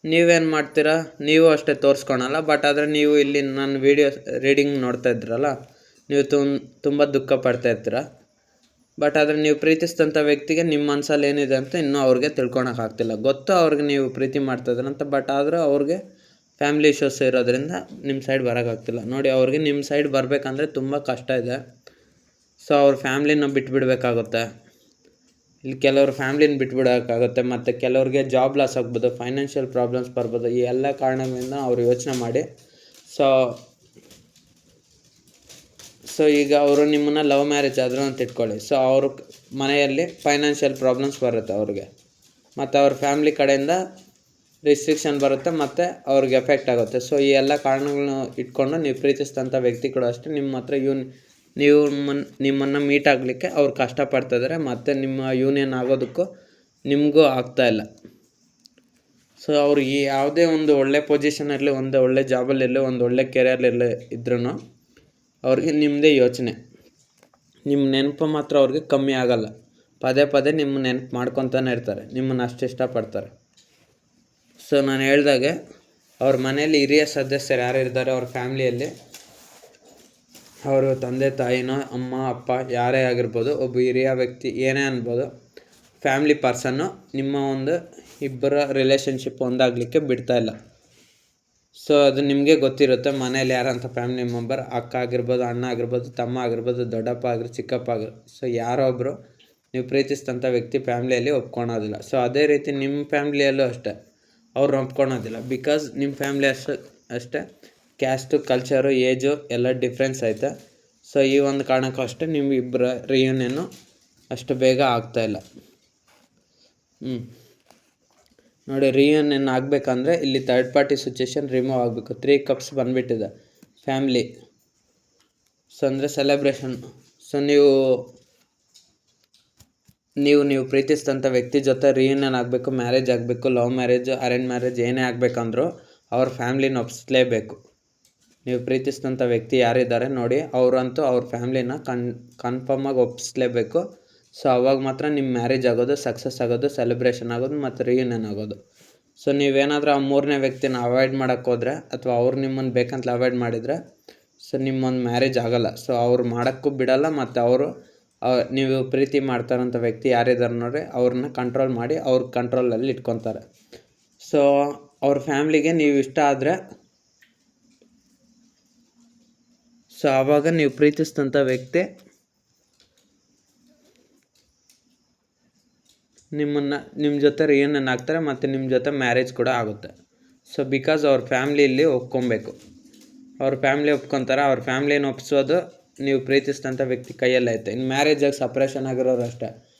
ನೀವೇನು ಮಾಡ್ತೀರಾ, ನೀವು ಅಷ್ಟೇ ತೋರಿಸ್ಕೊಳಲ್ಲ. ಬಟ್ ಆದರೆ ನೀವು ಇಲ್ಲಿ ನನ್ನ ವೀಡಿಯೋ ರೀಡಿಂಗ್ ನೋಡ್ತಾ ಇದ್ರಲ್ಲ, ನೀವು ತುಂಬ ದುಃಖ ಪಡ್ತಾ ಇರ್ತೀರ. ಬಟ್ ಆದರೆ ನೀವು ಪ್ರೀತಿಸಿದಂಥ ವ್ಯಕ್ತಿಗೆ ನಿಮ್ಮ ಮನಸ್ಸಲ್ಲಿ ಏನಿದೆ ಅಂತ ಇನ್ನೂ ಅವ್ರಿಗೆ ತಿಳ್ಕೊಳಕ್ಕಾಗ್ತಿಲ್ಲ. ಗೊತ್ತು ಅವ್ರಿಗೆ ನೀವು ಪ್ರೀತಿ ಮಾಡ್ತಾಯಿದ್ರಂತ, ಬಟ್ ಆದರೂ ಅವ್ರಿಗೆ ಫ್ಯಾಮಿಲಿ ಇಶ್ಯೂಸ್ ಇರೋದ್ರಿಂದ ನಿಮ್ಮ ಸೈಡ್ ಬರೋಕ್ಕಾಗ್ತಿಲ್ಲ. ನೋಡಿ ಅವ್ರಿಗೆ ನಿಮ್ಮ ಸೈಡ್ ಬರಬೇಕಂದ್ರೆ ತುಂಬ ಕಷ್ಟ ಇದೆ. ಸೊ ಅವ್ರ ಫ್ಯಾಮ್ಲಿನ ಬಿಟ್ಬಿಡ್ಬೇಕಾಗುತ್ತೆ. ಇಲ್ಲಿ ಕೆಲವರು ಫ್ಯಾಮ್ಲಿನ ಬಿಟ್ಬಿಡೋಕ್ಕಾಗುತ್ತೆ, ಮತ್ತು ಕೆಲವ್ರಿಗೆ ಜಾಬ್ ಲಾಸ್ ಆಗ್ಬೋದು, ಫೈನಾನ್ಷಿಯಲ್ ಪ್ರಾಬ್ಲಮ್ಸ್ ಬರ್ಬೋದು. ಈ ಎಲ್ಲ ಕಾರಣಗಳಿಂದ ಅವ್ರು ಯೋಚನೆ ಮಾಡಿ ಸೊ ಈಗ ಅವರು ನಿಮ್ಮನ್ನು ಲವ್ ಮ್ಯಾರೇಜ್ ಆದರೂ ಅಂತ ಇಟ್ಕೊಳ್ಳಿ. ಸೊ ಅವ್ರ ಮನೆಯಲ್ಲಿ ಫೈನಾನ್ಷಿಯಲ್ ಪ್ರಾಬ್ಲಮ್ಸ್ ಬರುತ್ತೆ ಅವ್ರಿಗೆ, ಮತ್ತು ಅವ್ರ ಫ್ಯಾಮ್ಲಿ ಕಡೆಯಿಂದ ರಿಸ್ಟ್ರಿಕ್ಷನ್ ಬರುತ್ತೆ, ಮತ್ತು ಅವ್ರಿಗೆ ಎಫೆಕ್ಟ್ ಆಗುತ್ತೆ. ಸೊ ಈ ಎಲ್ಲ ಕಾರಣಗಳನ್ನ ಇಟ್ಕೊಂಡು ನೀವು ಪ್ರೀತಿಸಿದಂಥ ವ್ಯಕ್ತಿ ಕೂಡ ಅಷ್ಟೇ ನಿಮ್ಮ ಹತ್ರ ನಿಮ್ಮನ್ನು ಮೀಟ್ ಆಗಲಿಕ್ಕೆ ಅವ್ರು ಕಷ್ಟಪಡ್ತಿದ್ದಾರೆ, ಮತ್ತು ನಿಮ್ಮ ಯೂನಿಯನ್ ಆಗೋದಕ್ಕೂ ನಿಮಗೂ ಆಗ್ತಾಯಿಲ್ಲ. ಸೊ ಅವ್ರು ಯಾವುದೇ ಒಂದು ಒಳ್ಳೆ ಪೊಸಿಷನಲ್ಲಿ, ಒಂದು ಒಳ್ಳೆ ಜಾಬಲ್ಲಿರಲಿ, ಒಂದು ಒಳ್ಳೆ ಕೆರಿಯರ್ಲಿರಲಿ ಇದ್ರೂ ಅವ್ರಿಗೆ ನಿಮ್ಮದೇ ಯೋಚನೆ, ನಿಮ್ಮ ನೆನಪು ಮಾತ್ರ ಅವ್ರಿಗೆ ಕಮ್ಮಿ ಆಗಲ್ಲ. ಪದೇ ಪದೇ ನಿಮ್ಮ ನೆನಪು ಮಾಡ್ಕೊತಾನೆ ಇರ್ತಾರೆ, ನಿಮ್ಮನ್ನು ಅಷ್ಟು ಇಷ್ಟಪಡ್ತಾರೆ. ಸೊ ನಾನು ಹೇಳ್ದಾಗೆ ಅವ್ರ ಮನೆಯಲ್ಲಿ ಹಿರಿಯ ಸದಸ್ಯರು ಯಾರು ಇರ್ತಾರೆ ಅವ್ರ ಫ್ಯಾಮ್ಲಿಯಲ್ಲಿ, ಅವರು ತಂದೆ ತಾಯಿನೋ ಅಮ್ಮ ಅಪ್ಪ ಯಾರೇ ಆಗಿರ್ಬೋದು, ಒಬ್ಬ ಹಿರಿಯ ವ್ಯಕ್ತಿ ಏನೇ ಅನ್ಬೋದು, ಫ್ಯಾಮ್ಲಿ ಪರ್ಸನ್ನು ನಿಮ್ಮ ಒಂದು ಇಬ್ಬರ ರಿಲೇಷನ್ಶಿಪ್ ಒಂದಾಗಲಿಕ್ಕೆ ಬಿಡ್ತಾಯಿಲ್ಲ. ಸೊ ಅದು ನಿಮಗೆ ಗೊತ್ತಿರುತ್ತೆ ಮನೇಲಿ ಯಾರಂತ ಫ್ಯಾಮಿಲಿ ಮೆಂಬರ್, ಅಕ್ಕ ಆಗಿರ್ಬೋದು, ಅಣ್ಣ ಆಗಿರ್ಬೋದು, ತಮ್ಮ ಆಗಿರ್ಬೋದು, ದೊಡ್ಡಪ್ಪ ಚಿಕ್ಕಪ್ಪ ಸೊ ಯಾರೋ ಒಬ್ಬರು ನೀವು ಪ್ರೀತಿಸಿದಂಥ ವ್ಯಕ್ತಿ ಫ್ಯಾಮ್ಲಿಯಲ್ಲಿ ಒಪ್ಕೊಳೋದಿಲ್ಲ. ಸೊ ಅದೇ ರೀತಿ ನಿಮ್ಮ ಫ್ಯಾಮ್ಲಿಯಲ್ಲೂ ಅಷ್ಟೇ ಅವ್ರು ಒಪ್ಕೊಳೋದಿಲ್ಲ. ಬಿಕಾಸ್ ನಿಮ್ಮ ಫ್ಯಾಮ್ಲಿ ಅಷ್ಟೇ ಕ್ಯಾಸ್ಟು, ಕಲ್ಚರು, ಏಜು ಎಲ್ಲ ಡಿಫ್ರೆನ್ಸ್ ಐತೆ. ಸೊ ಈ ಒಂದು ಕಾರಣಕ್ಕೂ ಅಷ್ಟೇ ನಿಮ್ಮ ಇಬ್ಬರ ರಿಯೂನಿಯನ್ನು ಅಷ್ಟು ಬೇಗ ಆಗ್ತಾಯಿಲ್ಲ. ನೋಡಿ ರಿಯೂನಿಯನ್ ಆಗಬೇಕಂದ್ರೆ ಇಲ್ಲಿ ಥರ್ಡ್ ಪಾರ್ಟಿ ಸಿಚುವೇಶನ್ ರಿಮೂವ್ ಆಗಬೇಕು. 3 ಕಪ್ಸ್ ಬಂದುಬಿಟ್ಟಿದೆ ಫ್ಯಾಮ್ಲಿ. ಸೊ ಅಂದರೆ ಸೆಲೆಬ್ರೇಷನ್. ಸೊ ನೀವು ಪ್ರೀತಿಸಿದಂಥ ವ್ಯಕ್ತಿ ಜೊತೆ ರಿಯೂನಿಯನ್ ಆಗಬೇಕು, ಮ್ಯಾರೇಜ್ ಆಗಬೇಕು, ಲವ್ ಮ್ಯಾರೇಜ್, ಅರೇಂಜ್ ಮ್ಯಾರೇಜ್ ಏನೇ ಆಗಬೇಕಂದ್ರೂ ಅವ್ರ ಫ್ಯಾಮ್ಲಿನ ಒಪ್ಪಿಸ್ಲೇಬೇಕು. ನೀವು ಪ್ರೀತಿಸಿದಂಥ ವ್ಯಕ್ತಿ ಯಾರಿದ್ದಾರೆ ನೋಡಿ, ಅವರಂತೂ ಅವ್ರ ಫ್ಯಾಮ್ಲಿನ ಕನ್ಫರ್ಮಾಗಿ ಒಪ್ಪಿಸ್ಲೇಬೇಕು. ಸೊ ಅವಾಗ ಮಾತ್ರ ನಿಮ್ಮ ಮ್ಯಾರೇಜ್ ಆಗೋದು, ಸಕ್ಸಸ್ ಆಗೋದು, ಸೆಲೆಬ್ರೇಷನ್ ಆಗೋದು, ಮತ್ತು ರಿಯೂನಿಯನ್ ಆಗೋದು. ಸೊ ನೀವೇನಾದರೂ ಆ ಮೂರನೇ ವ್ಯಕ್ತಿನ ಅವಾಯ್ಡ್ ಮಾಡೋಕ್ಕೆ ಹೋದರೆ, ಅಥವಾ ಅವ್ರು ನಿಮ್ಮನ್ನು ಬೇಕಂತಲೇ ಅವಾಯ್ಡ್ ಮಾಡಿದರೆ, ಸೊ ನಿಮ್ಮೊಂದು ಮ್ಯಾರೇಜ್ ಆಗೋಲ್ಲ. ಸೊ ಅವ್ರು ಮಾಡೋಕ್ಕೂ ಬಿಡೋಲ್ಲ, ಮತ್ತು ಅವರು ನೀವು ಪ್ರೀತಿ ಮಾಡ್ತಾರಂಥ ವ್ಯಕ್ತಿ ಯಾರಿದ್ದಾರೆ ನೋಡ್ರಿ, ಅವ್ರನ್ನ ಕಂಟ್ರೋಲ್ ಮಾಡಿ ಅವ್ರ ಕಂಟ್ರೋಲಲ್ಲಿ ಇಟ್ಕೊತಾರೆ. ಸೊ ಅವ್ರ ಫ್ಯಾಮ್ಲಿಗೆ ನೀವು ಇಷ್ಟ ಆದರೆ, ಸೊ ಆವಾಗ ನೀವು ಪ್ರೀತಿಸಿದಂಥ ವ್ಯಕ್ತಿ ನಿಮ್ಮ ಜೊತೆ ರಿಯೂನಿಯನ್ ಆಗ್ತಾರೆ, ಮತ್ತು ನಿಮ್ಮ ಜೊತೆ ಮ್ಯಾರೇಜ್ ಕೂಡ ಆಗುತ್ತೆ. ಸೊ ಬಿಕಾಸ್ ಅವ್ರ ಫ್ಯಾಮ್ಲಿಯಲ್ಲಿ ಒಪ್ಕೊಬೇಕು, ಅವ್ರ ಫ್ಯಾಮ್ಲಿ ಒಪ್ಕೊತಾರೆ. ಅವ್ರ ಫ್ಯಾಮ್ಲಿನ ಒಪ್ಪಿಸೋದು ನೀವು ಪ್ರೀತಿಸಿದಂಥ ವ್ಯಕ್ತಿ ಕೈಯಲ್ಲೇ ಐತೆ. ಇನ್ನು ಮ್ಯಾರೇಜಾಗಿ ಸಪ್ರೇಷನ್ ಆಗಿರೋರು ಅಷ್ಟೇ.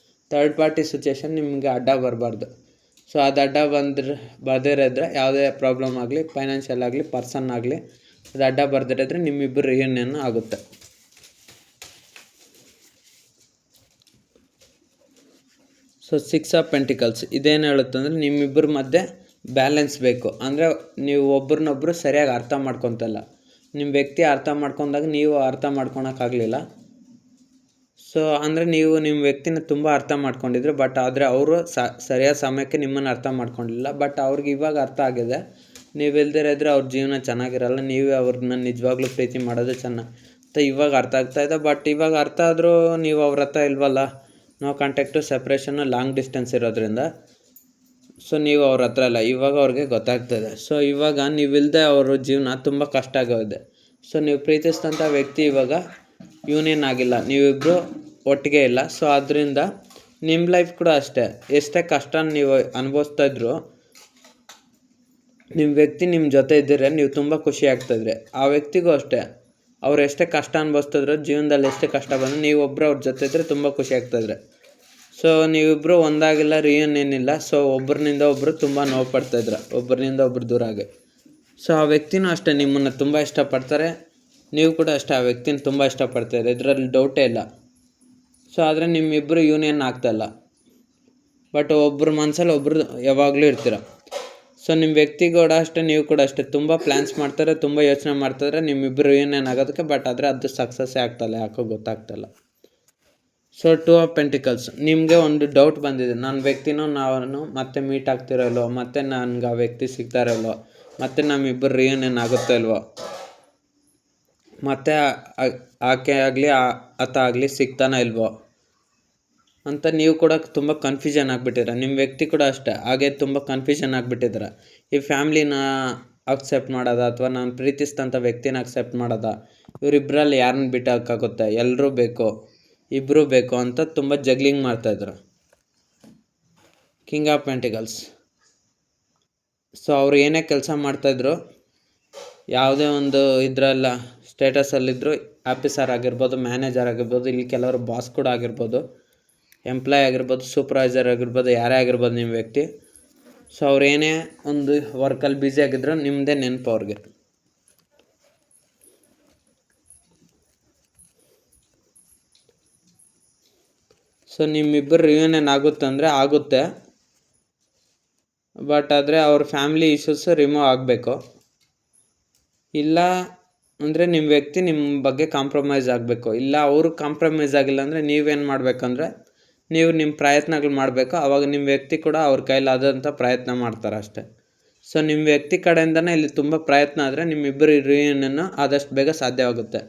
ಥರ್ಡ್ ಪಾರ್ಟಿ ಸಿಚುವೇಶನ್ ನಿಮಗೆ ಅಡ್ಡ ಬರಬಾರ್ದು. ಸೊ ಅದು ಅಡ್ಡ ಬರ್ದಿರಿದ್ರೆ ಯಾವುದೇ ಪ್ರಾಬ್ಲಮ್ ಆಗಲಿ, ಫೈನಾನ್ಷಿಯಲ್ ಆಗಲಿ, ಪರ್ಸನ್ ಆಗಲಿ, ಅದು ಅಡ್ಡ ಬರ್ದಿರಿದ್ರೆ ನಿಮ್ಮಿಬ್ಬರು ರಿಯೂನಿಯನ್ ಆಗುತ್ತೆ. ಸೊ 6 ಆಫ್ ಪೆಂಟಿಕಲ್ಸ್ ಇದೇನು ಹೇಳುತ್ತಂದರೆ ನಿಮ್ಮಿಬ್ಬರ ಮಧ್ಯೆ ಬ್ಯಾಲೆನ್ಸ್ ಬೇಕು. ಅಂದರೆ ನೀವು ಒಬ್ರನ್ನೊಬ್ಬರು ಸರಿಯಾಗಿ ಅರ್ಥ ಮಾಡ್ಕೊತಲ್ಲ. ನಿಮ್ಮ ವ್ಯಕ್ತಿ ಅರ್ಥ ಮಾಡ್ಕೊಂಡಾಗ ನೀವು ಅರ್ಥ ಮಾಡ್ಕೊಳಕ್ಕಾಗಲಿಲ್ಲ. ಸೊ ಅಂದರೆ ನೀವು ನಿಮ್ಮ ವ್ಯಕ್ತಿನ ತುಂಬ ಅರ್ಥ ಮಾಡ್ಕೊಂಡಿದ್ರು, ಬಟ್ ಆದರೆ ಅವರು ಸರಿಯಾದ ಸಮಯಕ್ಕೆ ನಿಮ್ಮನ್ನು ಅರ್ಥ ಮಾಡ್ಕೊಂಡಿಲ್ಲ. ಬಟ್ ಅವ್ರಿಗೆ ಇವಾಗ ಅರ್ಥ ಆಗಿದೆ. ನೀವು ಇಲ್ದಿರ ಇದ್ದರೆ ಅವ್ರ ಜೀವನ ಚೆನ್ನಾಗಿರಲ್ಲ. ನೀವೇ ಅವ್ರನ್ನ ನಿಜವಾಗ್ಲೂ ಪ್ರೀತಿ ಮಾಡೋದು ಅಂತ ಇವಾಗ ಅರ್ಥ ಆಗ್ತಾಯಿದೆ. ಬಟ್ ಇವಾಗ ಅರ್ಥ ಆದರೂ ನೀವು ಅವ್ರ ಹತ್ರ ಇಲ್ವಲ್ಲ. ನೋ ಕಾಂಟ್ಯಾಕ್ಟು, ಸಪ್ರೇಷನ್ನು, ಲಾಂಗ್ ಡಿಸ್ಟೆನ್ಸ್ ಇರೋದ್ರಿಂದ ಸೊ ನೀವು ಅವ್ರ ಹತ್ರ ಇಲ್ಲ. ಇವಾಗ ಅವ್ರಿಗೆ ಗೊತ್ತಾಗ್ತದೆ. ಸೊ ಇವಾಗ ನೀವಿಲ್ಲದೆ ಅವ್ರ ಜೀವನ ತುಂಬ ಕಷ್ಟ ಆಗೋಗಿದೆ. ಸೊ ನೀವು ಪ್ರೀತಿಸಿದಂಥ ವ್ಯಕ್ತಿ ಇವಾಗ ಯೂನಿಯನ್ ಆಗಿಲ್ಲ, ನೀವಿಬ್ಬರು ಒಟ್ಟಿಗೆ ಇಲ್ಲ. ಸೊ ಅದರಿಂದ ನಿಮ್ಮ ಲೈಫ್ ಕೂಡ ಅಷ್ಟೇ. ಎಷ್ಟೇ ಕಷ್ಟ ನೀವು ಅನುಭವಿಸ್ತಾ ಇದ್ರು, ನಿಮ್ಮ ವ್ಯಕ್ತಿ ನಿಮ್ಮ ಜೊತೆ ಇದ್ದರೆ ನೀವು ತುಂಬ ಖುಷಿ ಆಗ್ತಾಯಿದ್ರಿ. ಆ ವ್ಯಕ್ತಿಗೂ ಅಷ್ಟೇ, ಅವ್ರು ಎಷ್ಟೇ ಕಷ್ಟ ಅನುಭವಿಸ್ತಿದ್ರು, ಜೀವನದಲ್ಲಿ ಎಷ್ಟೇ ಕಷ್ಟ ಬಂದು ನೀವೊಬ್ಬರು ಅವ್ರ ಜೊತೆ ಇದ್ದರೆ ತುಂಬ ಖುಷಿ ಆಗ್ತಾಯಿದ್ರೆ. ಸೊ ನೀವಿಬ್ಬರು ಒಂದಾಗಿಲ್ಲ, ರಿಯೂನಿಯನ್ ಇಲ್ಲ. ಸೊ ಒಬ್ಬರಿನಿಂದ ಒಬ್ಬರು ತುಂಬ ನೋವು ಪಡ್ತಾಯಿದ್ರು, ಒಬ್ಬರಿನಿಂದ ಒಬ್ಬರು ದೂರ ಆಗಿ. ಸೊ ಆ ವ್ಯಕ್ತಿನೂ ಅಷ್ಟೇ ನಿಮ್ಮನ್ನು ತುಂಬ ಇಷ್ಟಪಡ್ತಾರೆ, ನೀವು ಕೂಡ ಅಷ್ಟೇ ಆ ವ್ಯಕ್ತಿನ ತುಂಬ ಇಷ್ಟಪಡ್ತಾರೆ, ಇದರಲ್ಲಿ ಡೌಟೇ ಇಲ್ಲ. ಸೊ ಆದರೆ ನಿಮ್ಮಿಬ್ಬರು ಯೂನಿಯನ್ ಆಗ್ತಾಯಿಲ್ಲ. ಬಟ್ ಒಬ್ಬರು ಮನಸ್ಸಲ್ಲಿ ಒಬ್ಬರು ಯಾವಾಗಲೂ ಇರ್ತೀರ. ಸೊ ನಿಮ್ಮ ವ್ಯಕ್ತಿ ಕೂಡ ಅಷ್ಟೇ, ನೀವು ಕೂಡ ಅಷ್ಟೇ ತುಂಬ ಪ್ಲ್ಯಾನ್ಸ್ ಮಾಡ್ತಾರೆ, ತುಂಬ ಯೋಚನೆ ಮಾಡ್ತಾಯಿದ್ರೆ ನಿಮ್ಮಿಬ್ಬರು ಯೂನಿಯನ್ ಆಗೋದಕ್ಕೆ. ಬಟ್ ಆದರೆ ಅದು ಸಕ್ಸಸ್ಸೇ ಆಗ್ತಾಯಿಲ್ಲ, ಯಾಕೋ ಗೊತ್ತಾಗ್ತಾಯಿಲ್ಲ. ಸೊ 2 ಆಫ್ ಪೆಂಟಿಕಲ್ಸ್, ನಿಮಗೆ ಒಂದು ಡೌಟ್ ಬಂದಿದೆ, ನನ್ನ ವ್ಯಕ್ತಿನೂ ನಾನು ಮತ್ತೆ ಮೀಟ್ ಆಗ್ತಿರೋಲ್ವೋ, ಮತ್ತೆ ನನಗೆ ಆ ವ್ಯಕ್ತಿ ಸಿಗ್ತಾರಲ್ವೋ, ಮತ್ತು ನಮ್ಮಿಬ್ಬರು ರಿಯೂನಿಯನ್ ಆಗುತ್ತೋ ಇಲ್ವೋ, ಮತ್ತು ಆಕೆ ಆಗಲಿ ಆತ ಆಗಲಿ ಸಿಗ್ತಾನೆ ಇಲ್ವೋ ಅಂತ ನೀವು ಕೂಡ ತುಂಬ ಕನ್ಫ್ಯೂಷನ್ ಆಗಿಬಿಟ್ಟಿರ. ನಿಮ್ಮ ವ್ಯಕ್ತಿ ಕೂಡ ಅಷ್ಟೇ ಹಾಗೆ ತುಂಬ ಕನ್ಫ್ಯೂಷನ್ ಆಗಿಬಿಟ್ಟಿದ್ದಾರೆ. ಈ ಫ್ಯಾಮ್ಲಿನ ಅಕ್ಸೆಪ್ಟ್ ಮಾಡೋದ ಅಥವಾ ನಾನು ಪ್ರೀತಿಸಿದಂಥ ವ್ಯಕ್ತಿನ ಅಕ್ಸೆಪ್ಟ್ ಮಾಡೋದ, ಇವರಿಬ್ಬರಲ್ಲಿ ಯಾರನ್ನ ಬಿಟ್ಟೋಕ್ಕಾಗುತ್ತೆ, ಎಲ್ಲರೂ ಬೇಕು, ಇಬ್ಬರೂ ಬೇಕು ಅಂತ ತುಂಬ ಜಗ್ಲಿಂಗ್ ಮಾಡ್ತಾಯಿದ್ರು. King of pentacles. ಸೊ ಅವ್ರು ಏನೇ ಕೆಲಸ ಮಾಡ್ತಾಯಿದ್ರು, ಯಾವುದೇ ಒಂದು ಇದರಲ್ಲ ಸ್ಟೇಟಸಲ್ಲಿದ್ದರು, ಆಫೀಸರ್ ಆಗಿರ್ಬೋದು, ಮ್ಯಾನೇಜರ್ ಆಗಿರ್ಬೋದು, ಇಲ್ಲಿ ಕೆಲವರು ಬಾಸ್ ಕೂಡ ಆಗಿರ್ಬೋದು, ಎಂಪ್ಲಾಯ್ ಆಗಿರ್ಬೋದು, ಸೂಪರ್ವೈಸರ್ ಆಗಿರ್ಬೋದು, ಯಾರೇ ಆಗಿರ್ಬೋದು ನಿಮ್ಮ ವ್ಯಕ್ತಿ. ಸೊ ಅವ್ರು ಏನೇ ಒಂದು ವರ್ಕಲ್ಲಿ ಬ್ಯುಸಿ ಆಗಿದ್ರು ನಿಮ್ಮದೇ ನೆನಪು ಅವ್ರಿಗೆ. ಸೊ ನಿಮ್ಮಿಬ್ಬರು ರಿಯೂನಿಯನ್ ಆಗುತ್ತಂದರೆ ಆಗುತ್ತೆ, ಬಟ್ ಆದರೆ ಅವ್ರ ಫ್ಯಾಮಿಲಿ ಇಶ್ಯೂಸು ರಿಮೂವ್ ಆಗಬೇಕು. ಇಲ್ಲ ಅಂದರೆ ನಿಮ್ಮ ವ್ಯಕ್ತಿ ನಿಮ್ಮ ಬಗ್ಗೆ ಕಾಂಪ್ರಮೈಸ್ ಆಗಬೇಕು. ಇಲ್ಲ ಅವರು ಕಾಂಪ್ರಮೈಸ್ ಆಗಿಲ್ಲ ಅಂದರೆ ನೀವೇನು ಮಾಡಬೇಕಂದ್ರೆ ನೀವು ನಿಮ್ಮ ಪ್ರಯತ್ನಗಳು ಮಾಡಬೇಕು. ಆವಾಗ ನಿಮ್ಮ ವ್ಯಕ್ತಿ ಕೂಡ ಅವ್ರ ಕೈಲಾದಂಥ ಪ್ರಯತ್ನ ಮಾಡ್ತಾರೆ ಅಷ್ಟೇ. ಸೊ ನಿಮ್ಮ ವ್ಯಕ್ತಿ ಕಡೆಯಿಂದನೇ ಇಲ್ಲಿ ತುಂಬ ಪ್ರಯತ್ನ ಆದರೆ ನಿಮ್ಮಿಬ್ಬರು ರಿಯೂನಿಯನ್ನು ಆದಷ್ಟು ಬೇಗ ಸಾಧ್ಯವಾಗುತ್ತೆ.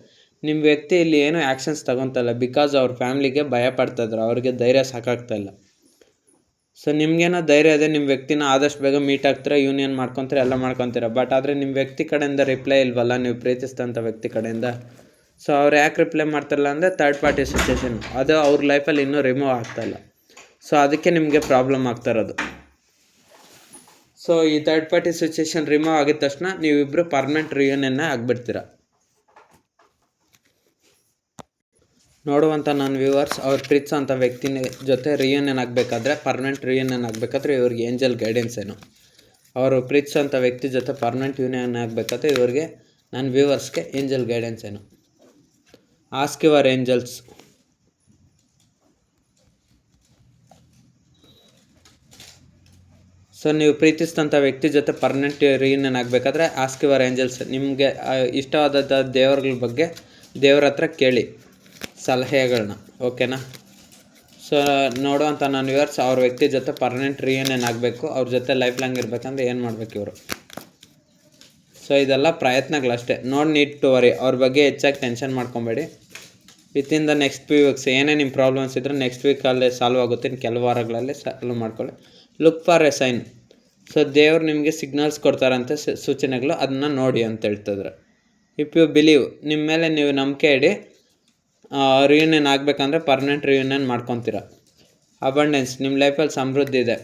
ನಿಮ್ಮ ವ್ಯಕ್ತಿ ಇಲ್ಲಿ ಏನೂ ಆ್ಯಕ್ಷನ್ಸ್ ತಗೊತಲ್ಲ, ಬಿಕಾಸ್ ಅವ್ರ ಫ್ಯಾಮ್ಲಿಗೆ ಭಯ ಪಡ್ತಾಯಿದ್ರು, ಅವ್ರಿಗೆ ಧೈರ್ಯ ಸಾಕಾಗ್ತಾಯಿಲ್ಲ. ಸೊ ನಿಮಗೇನೋ ಧೈರ್ಯ ಇದೆ, ನಿಮ್ಮ ವ್ಯಕ್ತಿನ ಆದಷ್ಟು ಬೇಗ ಮೀಟ್ ಆಗ್ತೀರ, ಯೂನಿಯನ್ ಮಾಡ್ಕೊತೀರ, ಎಲ್ಲ ಮಾಡ್ಕೊತೀರ. ಬಟ್ ಆದರೆ ನಿಮ್ಮ ವ್ಯಕ್ತಿ ಕಡೆಯಿಂದ ರಿಪ್ಲೈ ಇಲ್ವಲ್ಲ, ನೀವು ಪ್ರೀತಿಸಿದಂಥ ವ್ಯಕ್ತಿ ಕಡೆಯಿಂದ. ಸೊ ಅವ್ರು ಯಾಕೆ ರಿಪ್ಲೈ ಮಾಡ್ತಾರಲ್ಲ ಅಂದರೆ ಥರ್ಡ್ ಪಾರ್ಟಿ ಸಿಚುವೇಶನ್, ಅದು ಅವ್ರ ಲೈಫಲ್ಲಿ ಇನ್ನೂ ರಿಮೂವ್ ಆಗ್ತಾಯಿಲ್ಲ. ಸೊ ಅದಕ್ಕೆ ನಿಮಗೆ ಪ್ರಾಬ್ಲಮ್ ಆಗ್ತಾಯಿರೋದು. ಸೊ ಈ ಥರ್ಡ್ ಪಾರ್ಟಿ ಸಿಚುವೇಶನ್ ರಿಮೂವ್ ಆಗಿದ ತಕ್ಷಣ ನೀವಿಬ್ಬರು ಪರ್ಮನೆಂಟ್ ರಿಯೂನಿಯನ್ನೇ ಆಗಿಬಿಡ್ತೀರ. ನೋಡುವಂಥ ನನ್ನ ವ್ಯೂವರ್ಸ್, ಅವ್ರು ಪ್ರೀತಿಸೋಂಥ ವ್ಯಕ್ತಿನ ಜೊತೆ ರಿಯೂನಿಯನ್ ಆಗಬೇಕಾದ್ರೆ, ಪರ್ಮನೆಂಟ್ ರಿಯೂನಿಯನ್ ಆಗಬೇಕಾದ್ರೆ ಇವ್ರಿಗೆ ಏಂಜಲ್ ಗೈಡೆನ್ಸ್ ಏನು, ಅವರು ಪ್ರೀತಿಸೋಂಥ ವ್ಯಕ್ತಿ ಜೊತೆ ಪರ್ಮನೆಂಟ್ ಯೂನಿಯನ್ ಆಗಬೇಕಾದ್ರೆ ಇವ್ರಿಗೆ ನನ್ನ ವ್ಯೂವರ್ಸ್ಗೆ ಏಂಜಲ್ ಗೈಡೆನ್ಸ್ ಏನು. Ask your angels. ಸೊ ನೀವು ಪ್ರೀತಿಸಿದಂಥ ವ್ಯಕ್ತಿ ಜೊತೆ ಪರ್ಮನೆಂಟ್ ರಿಯೂನಿಯನ್ ಆಗಬೇಕಾದ್ರೆ ಆಸ್ಕ್ ಯುವರ್ ಏಂಜಲ್ಸ್. ನಿಮಗೆ ಇಷ್ಟವಾದ ದೇವರುಗಳ ಬಗ್ಗೆ ದೇವ್ರ ಹತ್ರ ಕೇಳಿ ಸಲಹೆಗಳನ್ನ, ಓಕೆನಾ. ಸೊ ನೋಡುವಂಥ ನನ್ನ ವ್ಯೂವರ್ಸ್, ಅವ್ರ ವ್ಯಕ್ತಿ ಜೊತೆ ಪರ್ಮನೆಂಟ್ ರಿಯೂನಿಯನ್ ಆಗಬೇಕು, ಅವ್ರ ಜೊತೆ ಲೈಫ್ ಲಾಂಗ್ ಇರಬೇಕಂದ್ರೆ ಏನು ಮಾಡಬೇಕು ಇವರು. ಸೊ ಇದೆಲ್ಲ ಪ್ರಯತ್ನಗಳಷ್ಟೇ. ನೀಡ್ ಟು ವರಿ, ಅವ್ರ ಬಗ್ಗೆ ಹೆಚ್ಚಾಗಿ ಟೆನ್ಷನ್ ಮಾಡ್ಕೊಬೇಡಿ. Within the next few weeks ಏನೇ ನಿಮ್ಮ ಪ್ರಾಬ್ಲಮ್ಸ್ ಇದ್ದರೆ ನೆಕ್ಸ್ಟ್ ವೀಕಲ್ಲೇ ಸಾಲ್ವ್ ಆಗುತ್ತೆ, ಇನ್ನು ಕೆಲವು ವಾರಗಳಲ್ಲಿ ಸಾಲ್ವ್ ಮಾಡ್ಕೊಳ್ಳಿ. Look for a sign. So ದೇವ್ರು ನಿಮಗೆ ಸಿಗ್ನಲ್ಸ್ ಕೊಡ್ತಾರಂತೆ, ಸೂಚನೆಗಳು, ಅದನ್ನ ನೋಡಿ ಅಂತ ಹೇಳ್ತಿದ್ರು. ಇಫ್ ಯು ಬಿಲೀವ್, ನಿಮ್ಮ ಮೇಲೆ ನೀವು ನಂಬಿಕೆ ಇಡಿ, ರಿಯೂನಿಯನ್ ಆಗಬೇಕಂದ್ರೆ ಪರ್ಮನೆಂಟ್ ರಿಯೂನಿಯನ್ ಮಾಡ್ಕೊತೀರ. ಅಬಂಡೆನ್ಸ್, ನಿಮ್ಮ ಲೈಫಲ್ಲಿ ಸಮೃದ್ಧಿ ಇದೆ.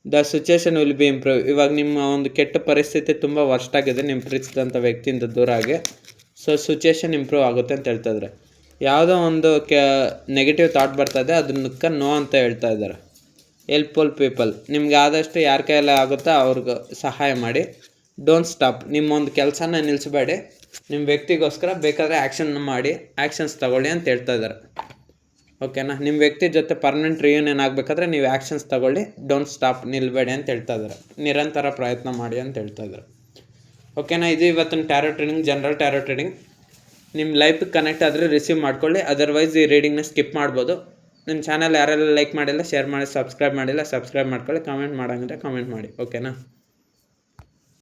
The situation will bee improve. ಇವಾಗ ನಿಮ್ಮ ಒಂದು ಕೆಟ್ಟ ಪರಿಸ್ಥಿತಿ ತುಂಬ ವರ್ಸ್ಟ್ ಆಗಿದೆ, ನಿಮ್ಮ ಪ್ರೀತಿಸಿದಂಥ ವ್ಯಕ್ತಿಯಿಂದ ದೂರ ಆಗಿ. ಸೊ ಸಿಚುವೇಶನ್ ಇಂಪ್ರೂವ್ ಆಗುತ್ತೆ ಅಂತ ಹೇಳ್ತಾಯಿದ್ರೆ. ಯಾವುದೋ ಒಂದು ನೆಗೆಟಿವ್ ಥಾಟ್ ಬರ್ತದೆ, ಅದಕ್ಕೆ ನೋ ಅಂತ ಹೇಳ್ತಾ ಇದ್ದಾರೆ. ಹೆಲ್ಪ್ಫುಲ್ ಪೀಪಲ್, ನಿಮ್ಗೆ ಆದಷ್ಟು ಯಾರ ಕೈಯಲ್ಲಿ ಆಗುತ್ತೋ ಅವ್ರಿಗೆ ಸಹಾಯ ಮಾಡಿ. ಡೋಂಟ್ ಸ್ಟಾಪ್, ನಿಮ್ಮೊಂದು ಕೆಲಸನ ನಿಲ್ಲಿಸಬೇಡಿ, ನಿಮ್ಮ ವ್ಯಕ್ತಿಗೋಸ್ಕರ ಬೇಕಾದರೆ ಆ್ಯಕ್ಷನ್ ಮಾಡಿ, ಆ್ಯಕ್ಷನ್ಸ್ ತಗೊಳ್ಳಿ ಅಂತ ಹೇಳ್ತಾ ಇದ್ದಾರೆ, ಓಕೆನಾ. ನಿಮ್ಮ ವ್ಯಕ್ತಿ ಜೊತೆ ಪರ್ಮನೆಂಟ್ ರಿಯೂನಿಯನ್ ಆಗಬೇಕಾದ್ರೆ ನೀವು ಆ್ಯಕ್ಷನ್ಸ್ ತಗೊಳ್ಳಿ, ಡೋಂಟ್ ಸ್ಟಾಪ್, ನಿಲ್ಲಬೇಡಿ ಅಂತ ಹೇಳ್ತಾ ಇದ್ದಾರೆ. ನಿರಂತರ ಪ್ರಯತ್ನ ಮಾಡಿ ಅಂತ ಹೇಳ್ತಾ ಇದ್ದಾರೆ, ಓಕೆನಾ. ಇದು ಇವತ್ತಿನ tarot reading, general tarot reading. ನಿಮ್ಮ ಲೈಫಿಗೆ ಕನೆಕ್ಟ್ ಆದರೆ ರಿಸೀವ್ ಮಾಡ್ಕೊಳ್ಳಿ, ಅದರ್ವೈಸ್ ಈ ರೀಡಿಂಗ್ನ ಸ್ಕಿಪ್ ಮಾಡ್ಬೋದು. ನನ್ನ ಚಾನಲ್ ಯಾರೆಲ್ಲ ಲೈಕ್ ಮಾಡಿಲ್ಲ, ಶೇರ್ ಮಾಡಿ, ಸಬ್ಸ್ಕ್ರೈಬ್ ಮಾಡಿಲ್ಲ ಸಬ್ಸ್ಕ್ರೈಬ್ ಮಾಡ್ಕೊಳ್ಳಿ, ಕಾಮೆಂಟ್ ಮಾಡೋಂಗಿದ್ರೆ ಕಾಮೆಂಟ್ ಮಾಡಿ, ಓಕೆನಾ.